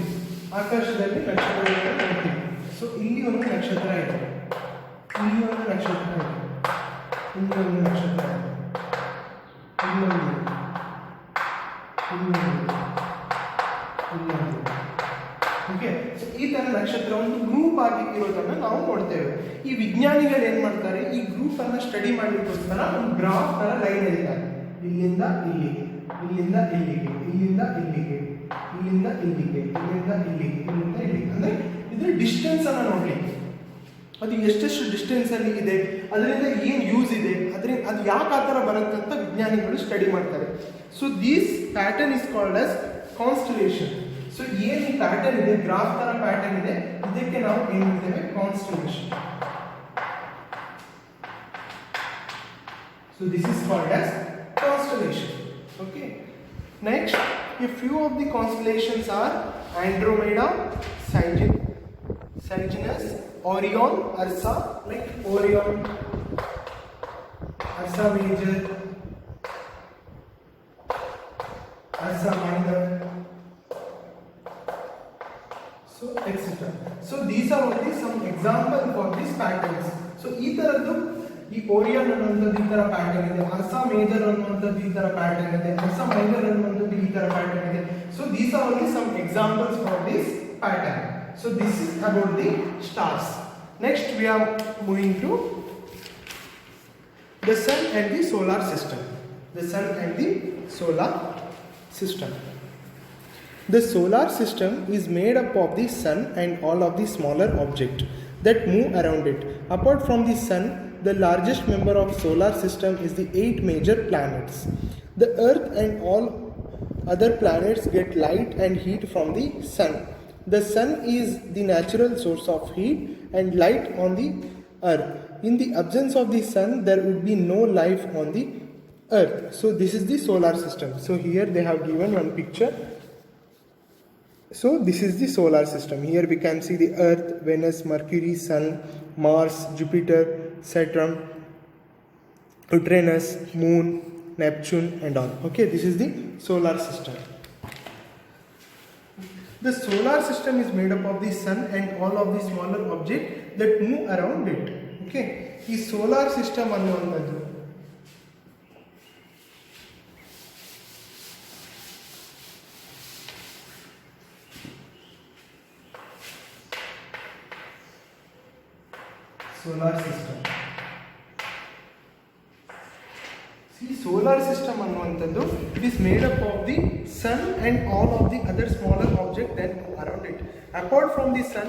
ಆಕಾಶದಲ್ಲಿ ನಕ್ಷತ್ರಗಳನ್ನು ನೋಡ್ತೀವಿ. So ಇಲ್ಲಿ ಒಂದು ನಕ್ಷತ್ರ ಇದೆ, ಇಲ್ಲಿ ಒಂದು ನಕ್ಷತ್ರ ಇದೆ, ಇಲ್ಲಿ ಒಂದು ನಕ್ಷತ್ರ ಇದೆ, ಇಲ್ಲೊಂದು, ಓಕೆ. ಸೊ ಈ ತರ ನಕ್ಷತ್ರ ಒಂದು ಗ್ರೂಪ್ ಆಗಿ ಇರೋದನ್ನ ನಾವು ನೋಡ್ತೇವೆ. ಈ ವಿಜ್ಞಾನಿಗಳು ಏನ್ ಮಾಡ್ತಾರೆ, ಈ ಗ್ರೂಪ್ ಅನ್ನ ಸ್ಟಡಿ ಮಾಡಲಿಕ್ಕೋಸ್ಕರ ಒಂದು ಗ್ರಾಫ್ ತರ ಲೈನ್ ಎಳಿತಾರೆ. ಇಲ್ಲಿಂದ ಇಲ್ಲಿಗೆ, ಇಲ್ಲಿಂದ ಇಲ್ಲಿಗೆ, ಇಲ್ಲಿಂದ ಇಲ್ಲಿಗೆ, ಇಲ್ಲಿಂದ ಇಲ್ಲಿಗೆ, ಇಲ್ಲಿಂದ ಇಲ್ಲಿಗೆ, ಇಲ್ಲಿಂದ ಇಲ್ಲಿಗೆ. ಅಂದ್ರೆ ಇದ್ರ ಡಿಸ್ಟೆನ್ಸ್ ಅನ್ನ ನೋಡ್ಲಿಕ್ಕೆ, ಅದು ಎಷ್ಟೆಷ್ಟು ಡಿಸ್ಟೆನ್ಸ್ ಅಲ್ಲಿ ಇದೆ, ಅದರಿಂದ ಏನ್ ಯೂಸ್ ಇದೆ, ಅದರಿಂದ ಅದು ಯಾಕೆ ಆ ಥರ ಬರುತ್ತೆ ಅಂತ ವಿಜ್ಞಾನಿಗಳು ಸ್ಟಡಿ ಮಾಡ್ತಾರೆ. So this pattern is called as constellation. So ಏನು ಈ ಪ್ಯಾಟರ್ನ್ ಇದೆ, ಗ್ರಾಫ್ ತರ ಪ್ಯಾಟರ್ನ್ ಇದೆ, ಇದಕ್ಕೆ ನಾವು ಏನು ಹೇಳ್ತೇವೆ, constellation. So this is called as constellation. Okay. Next, a few of the constellations are Andromeda, Cygnus, Orion, Ursa, like Orion, Ursa Major, Ursa Minor, so etc. So these are only some examples for these patterns. So ಈ Orion ಅನ್ನುವಂಥದ್ದು ಈ ತರ pattern ಇದೆ, ಅರ್ಸಾ major ಅನ್ನುವಂಥದ್ದು ಈ ತರ pattern ಇದೆ, ಅರ್ಸಾ minor ಅನ್ನುವಂಥದ್ದು ಈ ತರ ಪ್ಯಾಟರ್ನ್ ಇದೆ. So these are only some examples for this pattern. So this is about the stars. Next we are moving to The sun and the solar system. The sun and the solar system. The solar system is made up of the sun and all of the smaller objects that move around it. Apart from the sun, the largest member of solar system is the 8 major planets. The earth and all other planets get light and heat from the sun. The sun is the natural source of heat and light on the earth. In the absence of the sun, there would be no life on the earth. So this is the solar system. So here they have given one picture. So this is the solar system. Here we can see the earth, Venus, Mercury, sun, Mars, Jupiter, Saturn, Uranus, moon, Neptune and all. Okay, this is the solar system. The solar system is made up of the sun and all of the smaller objects that move around it. Okay, ಈ solar system ಅನ್ನುವಂಥದ್ದು solar system. See, solar system ಅನ್ನುವಂಥದ್ದು it is made up of the sun and all of the other smaller objects that move around it. Apart from the sun,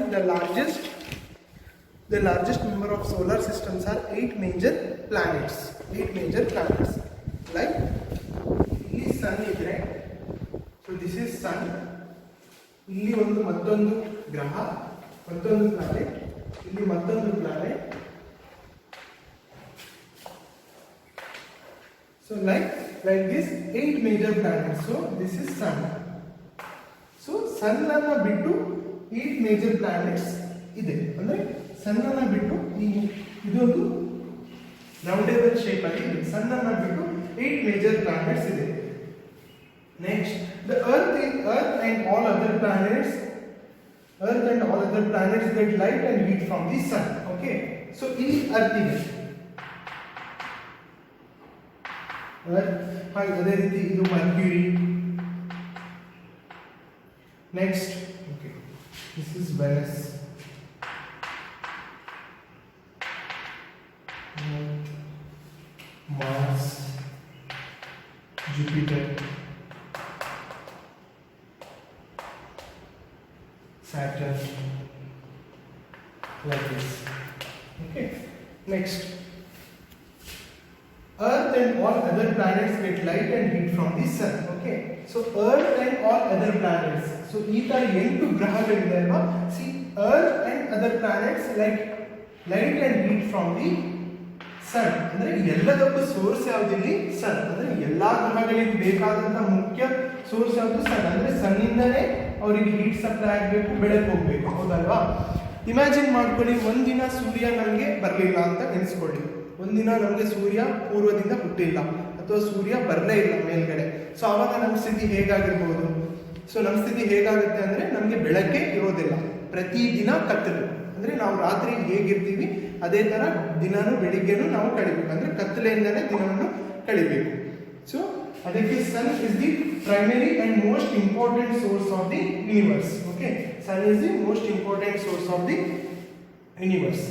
the largest member of solar systems are 8 major planets. 8 major planets. Like ಇಲ್ಲಿ sun ಇದ್ರೆ, so this is sun. ಇಲ್ಲಿ ಒಂದು ಮತ್ತೊಂದು ಗ್ರಹ, ಮತ್ತೊಂದು planet, ಇಲ್ಲಿ ಮತ್ತೊಂದು planet. So like this 8 major planets. So this is sun. So sun ಅನ್ನು ಬಿಟ್ಟು 8 major planets ಇದೆ. ಅಂದ್ರೆ sun ಅನ್ನು ಬಿಟ್ಟು ಇದೊಂದು ರೌಂಡೇಬಲ್ ಶೇಪ್ ಅಲ್ಲಿ ಇದೆ. sun ಅನ್ನು ಬಿಟ್ಟು 8 major planets ಇದೆ. Next, the earth and all other planets get light and heat from the sun. Okay, so ಇಲ್ಲಿ earth ಇದೆ. ಹಾಗೆ ಅದೇ ರೀತಿ ಇದು Mercury. Next, okay, this is Venus, Mars, Jupiter, Saturn, like this. Okay, next, Earth and all other planets get light and heat from the sun. Okay, so Earth and all other planets. So ಈ ತರ 8 ಗ್ರಹಗಳಿದೆ ಅಲ್ವಾ. See, Earth and other planets like light and heat from the sun. ಅಂದ್ರೆ ಎಲ್ಲದಕ್ಕೂ source ಯಾವ್ದಿಲ್ಲಿ? ಸನ್. ಅಂದ್ರೆ ಎಲ್ಲಾ ಗ್ರಹಗಳಿಗೆ ಬೇಕಾದಂತ ಮುಖ್ಯ source ಯಾವುದು? ಸನ್. ಅಂದ್ರೆ ಸನ್ ಇಂದನೇ ಅವರಿಗೆ ಹೀಟ್ ಸಪ್ಲೈ ಆಗಬೇಕು, ಬೆಳಕು ಹೋಗ್ಬೇಕು, ಹೌದಲ್ವಾ? ಇಮ್ಯಾಜಿನ್ ಮಾಡ್ಕೊಳ್ಳಿ, ಒಂದಿನ ಸೂರ್ಯ ನಮಗೆ ಬರಲಿಲ್ಲ ಅಂತ ನೆನೆಸ್ಕೊಳ್ಳಿ. ಒಂದಿನ ನಮಗೆ ಸೂರ್ಯ ಪೂರ್ವದಿಂದ ಹುಟ್ಟಿಲ್ಲ ಅಥವಾ ಸೂರ್ಯ ಬರಲೇ ಇಲ್ಲ ಮೇಲ್ಗಡೆ. ಸೊ ಆವಾಗ ನಮ್ಮ ಸ್ಥಿತಿ ಹೇಗಾಗಿರ್ಬೋದು? ಸೊ ನಮ್ಮ ಸ್ಥಿತಿ ಹೇಗಾಗುತ್ತೆ ಅಂದರೆ ನಮಗೆ ಬೆಳಕೆ ಇರೋದಿಲ್ಲ, ಪ್ರತಿದಿನ ಕತ್ತಲು. ಅಂದರೆ ನಾವು ರಾತ್ರಿ ಹೇಗಿರ್ತೀವಿ ಅದೇ ಥರ ದಿನನೂ ಬೆಳಿಗ್ಗೆನೂ ನಾವು ಕಳಿಬೇಕು, ಅಂದರೆ ಕತ್ತಲೆಯಿಂದಲೇ ದಿನವನ್ನು ಕಳಿಬೇಕು. ಸೊ ಅದಕ್ಕೆ sun is the primary and most important source of the universe. Okay, sun is the most important source of the universe.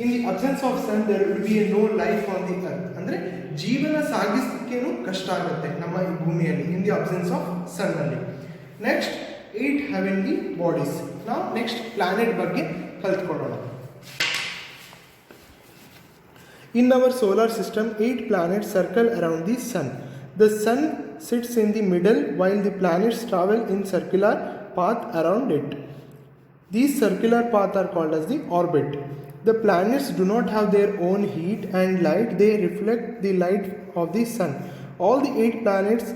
In the absence of sun, there will be no life on the earth. ಅಂದರೆ ಜೀವನ ಸಾಗಿಸಲಿಕ್ಕೇನು ಕಷ್ಟ ಆಗುತ್ತೆ ನಮ್ಮ ಈ ಭೂಮಿಯಲ್ಲಿ, in the absence of sun ಅಲ್ಲಿ. Next, 8 heavenly bodies. ನಾವು next planet ಬಗ್ಗೆ ಕಲ್ತ್ಕೊಳ್ಳೋಣ. In our solar system, 8 planets circle around the sun. The sun sits in the middle while the planets travel in circular path around it. These circular paths are called as the orbit. The planets do not have their own heat and light, they reflect the light of the sun. All the 8 planets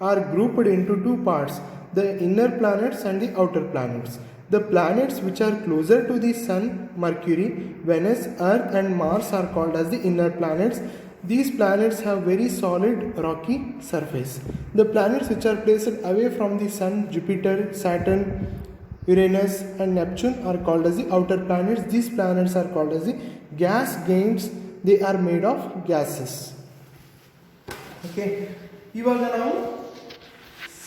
are grouped into 2 parts, the inner planets and the outer planets. The planets which are closer to the sun, Mercury, Venus, Earth and Mars, are called as the inner planets. These planets have very solid rocky surface. The planets which are placed away from the sun, Jupiter, Saturn, Uranus and Neptune, are called as the outer planets. These planets are called as the gas giants. They are made of gases. Okay, ಇವಾಗ ನಾವು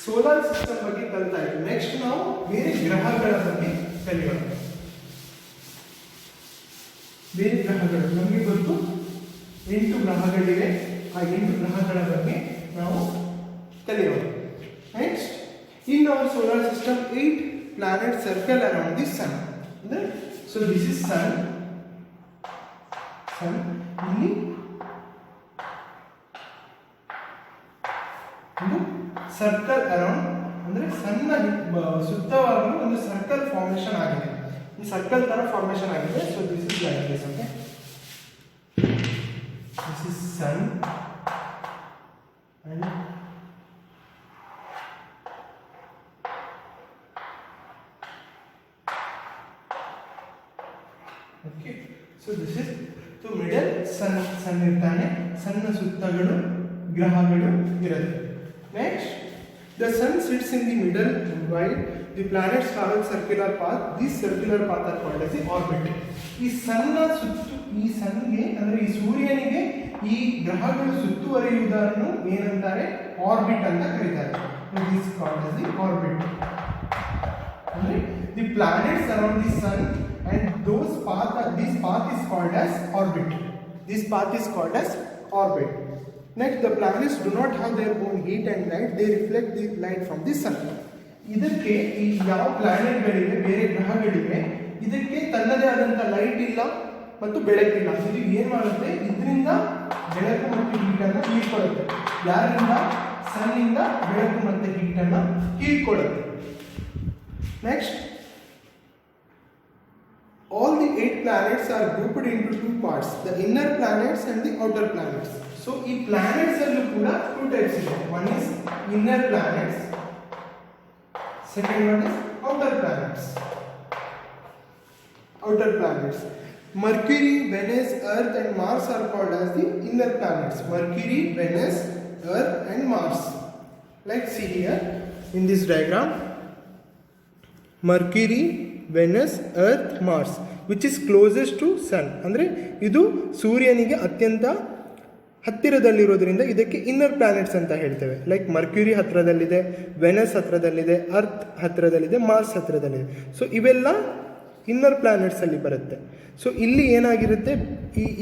solar system ಬಗ್ಗೆ ಕಲಿತಾ ಇದ್ದೀವಿ. Next ನಾವು ಬೇರೆ ಗ್ರಹಗಳ ಬಗ್ಗೆ ಕಲಿಯೋಣ. ಬೇರೆ ಗ್ರಹಗಳು ನಮಗೆ ಗೊತ್ತು 8 ಗ್ರಹಗಳಿವೆ. ಆ 8 ಗ್ರಹಗಳ ಬಗ್ಗೆ ನಾವು ಕಲಿಯೋಣ. Next, in our solar system 8 planets circle around the sun. ಅಂದ್ರೆ ಸೊ ದಿಸ್ ಇಸ್ ಸನ್. ಇಲ್ಲಿ ಒಂದು ಸರ್ಕಲ್ ಅರೌಂಡ್ ಅಂದ್ರೆ ಸಣ್ಣ ಸುತ್ತವಾಗಲು ಒಂದು ಸರ್ಕಲ್ ಫಾರ್ಮೇಶನ್ ಆಗಿದೆ. ಈ ಸರ್ಕಲ್ ತರ ಫಾರ್ಮೇಶನ್ ಆಗಿದೆ. So this is like this. Okay, this is sun and okay. So this is to middle sun ಇರ್ತಾನೆ. ಸಣ್ಣ ಸುತ್ತಗಳು ಗ್ರಹಗಳು ಇರುತ್ತೆ. Next, the sun sits in the middle while the planets travel circular path. This circular path are called as the orbit. ಈ ಸಣ್ಣ ಸುತ್ತು, ಈ ಸನ್ಗೆ ಅಂದ್ರೆ ಈ ಸೂರ್ಯನಿಗೆ ಈ ಗ್ರಹಗಳು ಸುತ್ತುವರಿಯುವುದನ್ನು ಏನಂತಾರೆ? ಆರ್ಬಿಟ್ ಅಂತ ಕರೀತಾರೆ. It is called as the orbit. ಅಂದ್ರೆ the planets around the sun and those path this path is called as orbit. This path is called as orbit. Next, the planets do not have their own heat and light. They reflect the light from the sun. ಇದಕ್ಕೆ ಈ ಯಾವ ಪ್ಲಾನೆಟ್ಗಳಿವೆ, ಬೇರೆ ಗ್ರಹಗಳಿವೆ, ಇದಕ್ಕೆ ತನ್ನದೇ ಆದಂಥ light ಇಲ್ಲ ಮತ್ತು ಬೆಳಕಿಲ್ಲ. ಇದು ಏನು ಮಾಡುತ್ತೆ? ಇದರಿಂದ ಬೆಳಕು ಮತ್ತು ಹೀಟನ್ನು ಹೀರ್ಕೊಳ್ಳುತ್ತೆ. ಯಾರಿಂದ? ಸನ್ನಿಂದ ಬೆಳಕು ಮತ್ತು ಹೀಟನ್ನು ಹೀರ್ಕೊಳ್ಳುತ್ತೆ. Next, all the 8 planets are grouped into 2 parts, the inner planets and the outer planets. So ee planets allu kuda 2 types ಇದೆ. One is inner planets, second one is outer planets. Mercury, Venus, Earth and Mars are called as the inner planets. Mercury, Venus, Earth and Mars. Like see here in this diagram, Mercury, Venus, Earth, Mars, which is closest to sun. ಅಂದರೆ ಇದು ಸೂರ್ಯನಿಗೆ ಅತ್ಯಂತ ಹತ್ತಿರದಲ್ಲಿರೋದ್ರಿಂದ ಇದಕ್ಕೆ inner planets ಅಂತ ಹೇಳ್ತೇವೆ. Like mercury ಹತ್ತಿರದಲ್ಲಿದೆ, Venus ಹತ್ತಿರದಲ್ಲಿದೆ, earth ಹತ್ತಿರದಲ್ಲಿದೆ, ಮಾರ್ಸ್ ಹತ್ತಿರದಲ್ಲಿದೆ. ಸೊ ಇವೆಲ್ಲ ಇನ್ನರ್ ಪ್ಲಾನೆಟ್ಸಲ್ಲಿ ಬರುತ್ತೆ. ಸೊ ಇಲ್ಲಿ ಏನಾಗಿರುತ್ತೆ?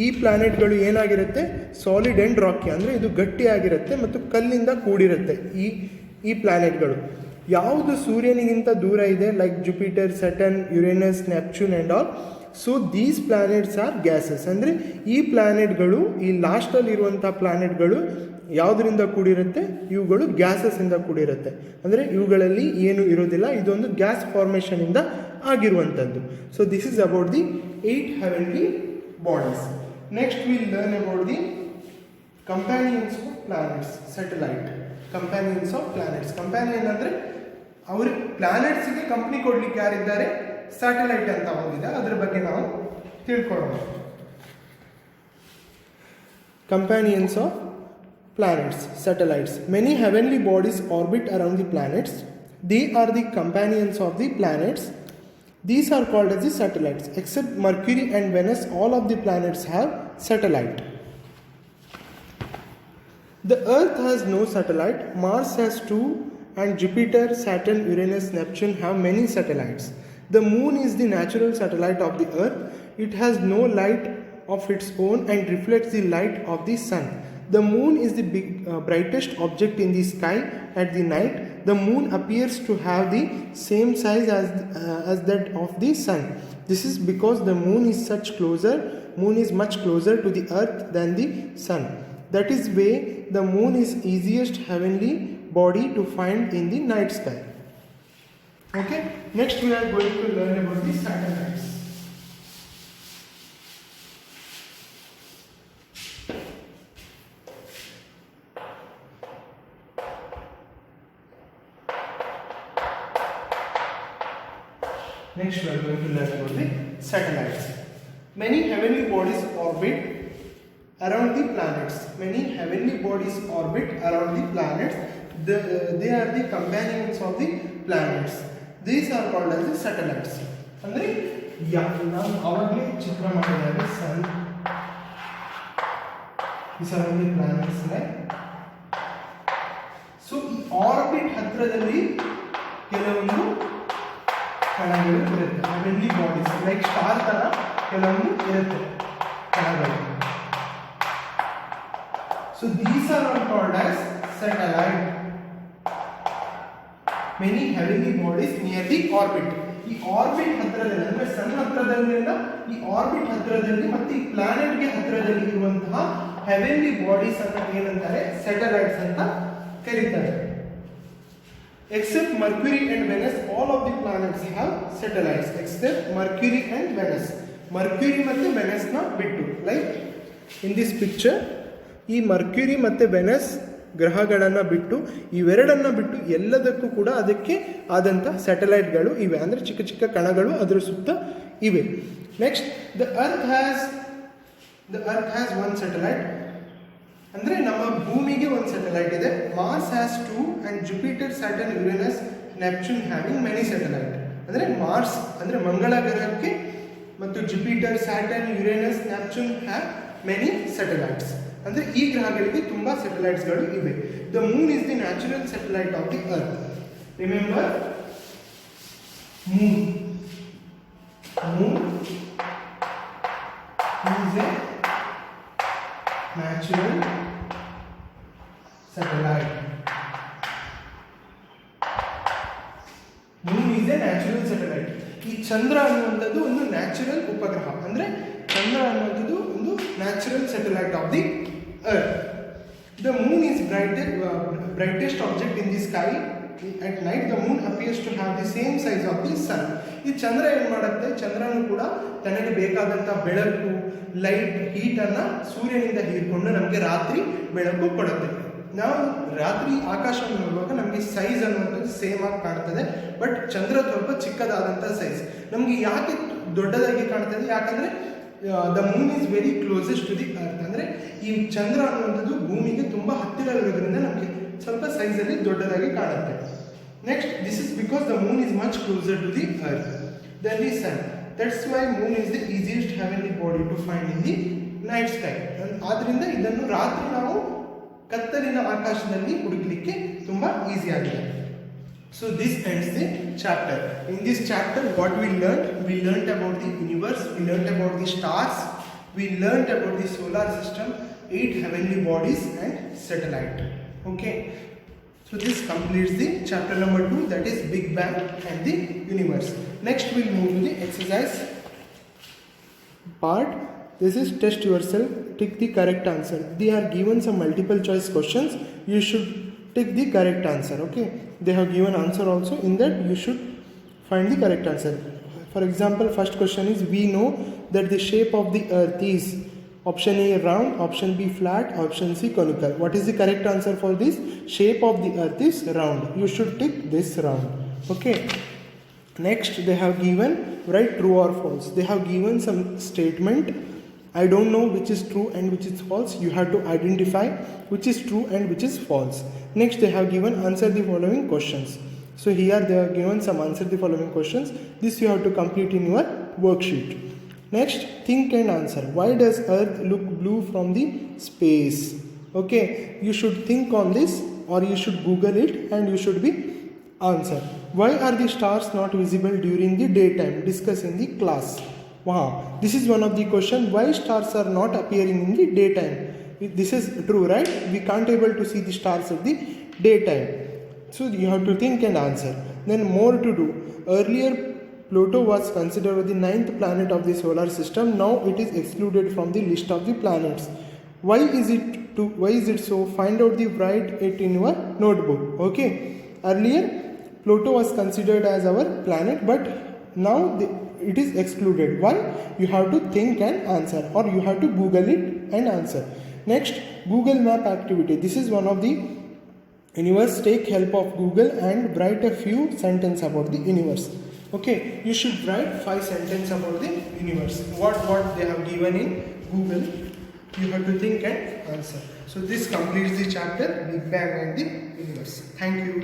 ಈ ಪ್ಲಾನೆಟ್ಗಳು ಏನಾಗಿರುತ್ತೆ? ಸಾಲಿಡ್ ಆ್ಯಂಡ್ ರಾಕಿ, ಅಂದರೆ ಇದು ಗಟ್ಟಿಯಾಗಿರುತ್ತೆ ಮತ್ತು ಕಲ್ಲಿಂದ ಕೂಡಿರುತ್ತೆ ಈ ಪ್ಲಾನೆಟ್ಗಳು. ಯಾವುದು ಸೂರ್ಯನಿಗಿಂತ ದೂರ ಇದೆ, like Jupiter, Saturn, Uranus, Neptune and all. So these planets are gases. ಅಂದರೆ ಈ ಪ್ಲಾನೆಟ್ಗಳು, ಈ ಲಾಸ್ಟಲ್ಲಿರುವಂಥ ಪ್ಲಾನೆಟ್ಗಳು ಯಾವುದರಿಂದ ಕೂಡಿರುತ್ತೆ? ಇವುಗಳು ಗ್ಯಾಸಸ್ಸಿಂದ ಕೂಡಿರುತ್ತೆ. ಅಂದರೆ ಇವುಗಳಲ್ಲಿ ಏನು ಇರೋದಿಲ್ಲ, ಇದೊಂದು ಗ್ಯಾಸ್ ಫಾರ್ಮೇಷನಿಂದ ಆಗಿರುವಂಥದ್ದು. So this is about the 8 heavenly bodies. Next will learn about the companions of planets, satellite. Companions of planets. Companion ಅಂದರೆ ಅವ್ರ ಪ್ಲಾನೆಟ್ಸ್ಗೆ ಕಂಪ್ನಿ ಕೊಡ್ಲಿಕ್ಕೆ ಯಾರಿದ್ದಾರೆ? ಸ್ಯಾಟಲೈಟ್ ಅಂತ ಒಂದಿದೆ, ಅದರ ಬಗ್ಗೆ ನಾವು ತಿಳ್ಕೊಳ್ಳೋಣ. ಕಂಪ್ಯಾನಿಯನ್ಸ್ of planets, satellites. Many heavenly bodies orbit around the planets. They are the companions of the planets. These are called as the satellites. Except Mercury and Venus, all of the planets have satellite. The Earth has no satellite. Mars has 2, and Jupiter, Saturn, Uranus, Neptune have many satellites. The Moon is the natural satellite of the Earth. It has no light of its own and reflects the light of the sun. The moon is the brightest object in the sky at the night. The moon appears to have the same size as that of the sun. This is because the moon is much closer to the earth than the sun. That is why the moon is easiest heavenly body to find in the night sky. Okay, next we are going to learn about the satellites. Next we are going to learn about the satellites. Many heavenly bodies orbit around the planets. Many heavenly bodies orbit around the planets. They are the companions of the planets. These are called as the satellites. ಅಂದರೆ ನಾವು ಅವಾಗಲೇ ಚಿತ್ರ ಮಾಡಿದಾಗ ಸನ್, these are the planets. So ಈ orbit ಹತ್ತಿರದಲ್ಲಿ ಕೆಲವೊಂದು ಕಣಗಳು ಇರುತ್ತೆ, heavenly bodies, like star ತರ ಕೆಲವೊಂದು ಇರುತ್ತೆ ಕಣಗಳು. So these are all called as satellite. Many heavenly bodies near the orbit. ಈ ಆರ್ಬಿಟ್ ಹತ್ತಿರದಲ್ಲಿ ಅಂದ್ರೆ ಸನ್ ಹತ್ತಿರದಲ್ಲಿ ಈ ಆರ್ಬಿಟ್ ಹತ್ತಿರದಲ್ಲಿ ಮತ್ತೆ ಈ ಪ್ಲಾನೆಟ್ ಗೆ ಹತ್ತಿರದಲ್ಲಿ ಇರುವಂತಹ ಹೆವೆನ್ಲಿ ಬಾಡೀಸ್ ಅನ್ನು ಏನಂತಾರೆ ಸ್ಯಾಟಲೈಟ್ಸ್ ಅಂತ ಕರೀತಾರೆ. Except Mercury and Venus, all of the planets have satellites except Mercury and Venus. Mercury ಮತ್ತೆ Venus ನ ಬಿಟ್ಟು, like in this picture, ಈ ಮರ್ಕ್ಯುರಿ ಮತ್ತು ವೆನಸ್ ಗ್ರಹಗಳನ್ನು ಬಿಟ್ಟು ಇವೆರಡನ್ನು ಬಿಟ್ಟು ಎಲ್ಲದಕ್ಕೂ ಕೂಡ ಅದಕ್ಕೆ ಆದಂಥ ಸ್ಯಾಟಲೈಟ್ಗಳು ಇವೆ, ಅಂದರೆ ಚಿಕ್ಕ ಚಿಕ್ಕ ಕಣಗಳು ಅದರ ಸುತ್ತ ಇವೆ. Next the earth has one satellite, ಅಂದರೆ ನಮ್ಮ ಭೂಮಿಗೆ ಒಂದು ಸ್ಯಾಟಲೈಟ್ ಇದೆ. Mars has 2 and Jupiter, Saturn, Uranus, Neptune having many satellite. ಅಂದರೆ ಮಾರ್ಸ್ ಅಂದರೆ ಮಂಗಳ ಗ್ರಹಕ್ಕೆ ಮತ್ತು Jupiter, Saturn, Uranus, Neptune have many satellites. ಅಂದರೆ ಈ ಗ್ರಹಗಳಿಗೆ ತುಂಬ ಸ್ಯಾಟಲೈಟ್ಸ್ಗಳು ಇವೆ. The moon is the natural satellite of the earth. Remember, moon is a natural satellite. Moon is a natural satellite. ಈ ಚಂದ್ರ ಅನ್ನುವಂಥದ್ದು ಒಂದು ನ್ಯಾಚುರಲ್ ಉಪಗ್ರಹ, ಅಂದರೆ ಚಂದ್ರ ಅನ್ನುವಂಥದ್ದು ಒಂದು natural satellite of the earth. The moon is brightest object in the sky. At night the moon appears to have the same size of the sun. ಈ ಚಂದ್ರ ಏನು ಮಾಡುತ್ತೆ, ಚಂದ್ರನು ಕೂಡ ತನಗೆ ಬೇಕಾದಂಥ ಬೆಳಕು, ಲೈಟ್, ಹೀಟನ್ನು ಸೂರ್ಯನಿಂದ ಹೀರಿಕೊಂಡು ನಮಗೆ ರಾತ್ರಿ ಬೆಳಕು ಕೊಡುತ್ತೆ. ನಾವು ರಾತ್ರಿ ಆಕಾಶವನ್ನು ನೋಡುವಾಗ ನಮಗೆ ಸೈಜ್ ಅನ್ನುವಂಥದ್ದು ಸೇಮ್ ಆಗಿ ಕಾಣ್ತದೆ, ಬಟ್ ಚಂದ್ರ ಸ್ವಲ್ಪ ಚಿಕ್ಕದಾದಂಥ ಸೈಜ್. ನಮಗೆ ಯಾಕೆ ದೊಡ್ಡದಾಗಿ ಕಾಣ್ತದೆ, ಯಾಕಂದರೆ the moon is very closest to the earth. ಅಂದರೆ ಈ ಚಂದ್ರ ಅನ್ನುವಂಥದ್ದು ಭೂಮಿಗೆ ತುಂಬ ಹತ್ತಿರವಿರೋದ್ರಿಂದ ನಮಗೆ ಸ್ವಲ್ಪ ಸೈಜಲ್ಲಿ ದೊಡ್ಡದಾಗಿ ಕಾಣುತ್ತೆ. Next, this is because the moon is much closer to the earth then the sun. That's why moon is the easiest heavenly body to find in the night sky. ಆದ್ದರಿಂದ ಇದನ್ನು ರಾತ್ರಿ ನಾವು ಕತ್ತಲಿನ ಆಕಾಶದಲ್ಲಿ ಹುಡುಕಲಿಕ್ಕೆ ತುಂಬ ಈಸಿ ಆಗಿದೆ. So this ends the chapter. In this chapter what we learned about the universe, we learned about the stars, we learned about the solar system, 8 heavenly bodies and satellite. Okay, so this completes the chapter number 2, that is Big Bang and the universe. Next we'll move to the exercise part. This is test yourself, tick the correct answer. They are given some multiple choice questions, you should tick the correct answer. Okay, they have given answer also, in that you should find the correct answer. For example, first question is, we know that the shape of the earth is option A round, option B flat, option C conical. What is the correct answer for this? Shape of the earth is round, you should tick this round. Okay, next they have given write true or false. They have given some statement, I don't know which is true and which is false. You have to identify which is true and which is false. Next they have given answer the following questions. So here they have given some answer the following questions. This you have to complete in your worksheet. Next, think and answer. Why does earth look blue from the space? Okay, you should think on this, or you should google it and you should be answer. Why are the stars not visible during the daytime? Discuss in the class. Wow, this is one of the question. Why stars are not appearing in the daytime? This is true, right? We can't able to see the stars at the daytime. So you have to think and answer. Then more to do. Earlier Pluto was considered the 9th planet of the solar system. Now it is excluded from the list of the planets. Why is it so? Find out the write it in your notebook. Okay, earlier Pluto was considered as our planet, but now it is excluded. Why? You have to think and answer, or you have to google it and answer. Next, Google Map activity. This is one of the universe. Take help of Google and write a few sentences about the universe. Okay, you should write 5 sentences about the universe. What they have given in Google, you have to think and answer. So this completes the chapter Big Bang and the universe. Thank you.